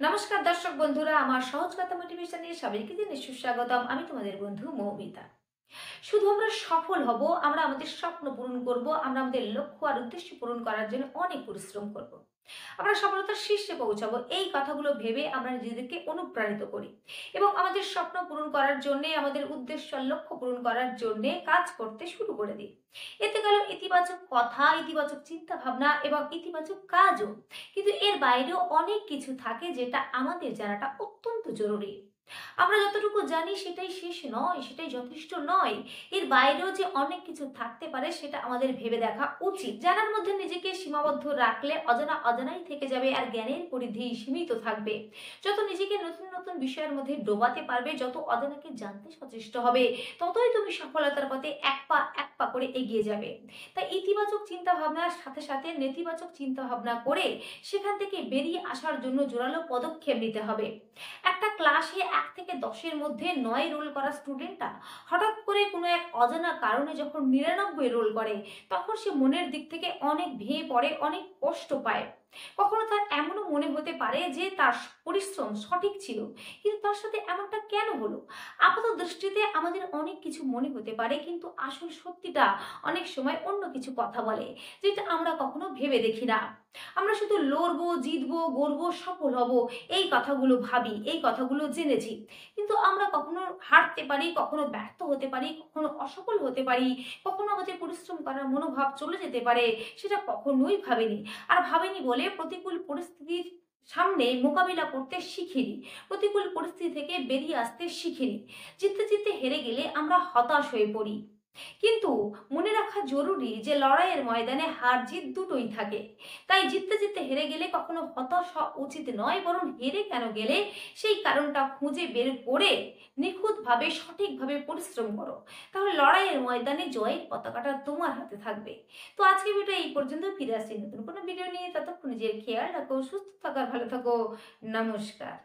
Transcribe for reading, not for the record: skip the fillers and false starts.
নমস্কার দর্শক বন্ধুরা, আমার সহজ কথা মোটিভেশনে সবাইকে জানাই সুস্বাগতম। আমি তোমাদের বন্ধু মৌমিতা। শুধু আমরা সফল হব, আমরা আমাদের স্বপ্ন পূরণ করব, আমরা আমাদের লক্ষ্য আর উদ্দেশ্য পূরণ করার জন্য অনেক পরিশ্রম করব, আমরা সফলতার শীর্ষে পৌঁছাবো, এই কথাগুলো ভেবে আমরা নিজেদেরকে অনুপ্রাণিত করি এবং আমাদের স্বপ্ন পূরণ করার জন্য, আমাদের উদ্দেশ্য আর লক্ষ্য পূরণ করার জন্য কাজ করতে শুরু করে দিই। এতে গেল ইতিবাচক কথা, ইতিবাচক চিন্তা ভাবনা এবং ইতিবাচক কাজও। কিন্তু এর বাইরেও অনেক কিছু থাকে যেটা আমাদের জানাটা অত্যন্ত জরুরি। আমরা যতটুকু জানি সেটাই শেষ নয়, সেটাই যথেষ্ট নয়। এর বাইরেও যে অনেক কিছু থাকতে পারে সেটা আমাদের ভেবে দেখা উচিত। জানার মধ্যে নিজেকে সীমাবদ্ধ রাখলে অজানা অজানাই থেকে যাবে আর জ্ঞানের পরিধি সীমিত থাকবে। যত নিজেকে নতুন নতুন বিষয়ের মধ্যে ডোবাতে পারবে, যত অজানাকে জানতে সচেষ্ট হবে, ততই তুমি সফলতার পথে এক পা করে এগিয়ে যাবে। তাই ইতিবাচক চিন্তা ভাবনার সাথে সাথে নেতিবাচক চিন্তা ভাবনা করে সেখান থেকে বেরিয়ে আসার জন্য জোরালো পদক্ষেপ নিতে হবে। একটা ক্লাসে ১ থেকে ১০-এর মধ্যে ৯ রোল করা স্টুডেন্টটা হঠাৎ করে কোনো এক অজানা কারণে যখন ৯৯ রোল করে, তখন সে মনের দিক থেকে অনেক ভেঙে পড়ে, অনেক কষ্ট পায়। কখনো তার এমনও মনে হতে পারে যে তার পরিশ্রম সঠিক ছিল, কিন্তু তার সাথে এমনটা কেন হলো? আপাত দৃষ্টিতে আমাদের অনেক কিছু মনে হতে পারে, কিন্তু আসল সত্যিটা অনেক সময় অন্য কিছু কথা বলে, যেটা আমরা কখনো ভেবে দেখি না। আমরা শুধু লড়বো, জিতবো, গড়বো, সফল হব, এই কথাগুলো ভাবি, এই কথাগুলো জেনেছি। কিন্তু আমরা কখনো হারতে পারি, কখনো ব্যর্থ হতে পারি, কখনো অসফল হতে পারি, কখনো আমাদের পরিশ্রম করার মনোভাব চলে যেতে পারে, সেটা কখনোই ভাবিনি। আর ভাবিনি বলে প্রতিকূল পরিস্থিতির সামনে মোকাবিলা করতে শিখিনি, প্রতিকূল পরিস্থিতি থেকে বেরিয়ে আসতে শিখিনি। জিততে জিততে হেরে গেলে আমরা হতাশ হয়ে পড়ি। কিন্তু মনে রাখা জরুরি যে লড়াইয়ের ময়দানে হার জিত দুটোই থাকে। তাই জিততে জিততে হেরে গেলে কখনো হতাশ হওয়া উচিত নয়, বরং হেরে কেন গেলে সেই কারণটা খুঁজে বের করে নিখুঁতভাবে সঠিকভাবে পরিশ্রম করো। তাহলে লড়াইয়ের ময়দানে জয়ের পতাকাটা তোমার হাতে থাকবে। তো আজকে ভিডিও এই পর্যন্ত, ফিরে আসছি নতুন কোনো ভিডিও নিয়ে। ততক্ষণ নিজের খেয়াল রাখো, সুস্থ থাকার, ভালো থাকো। নমস্কার।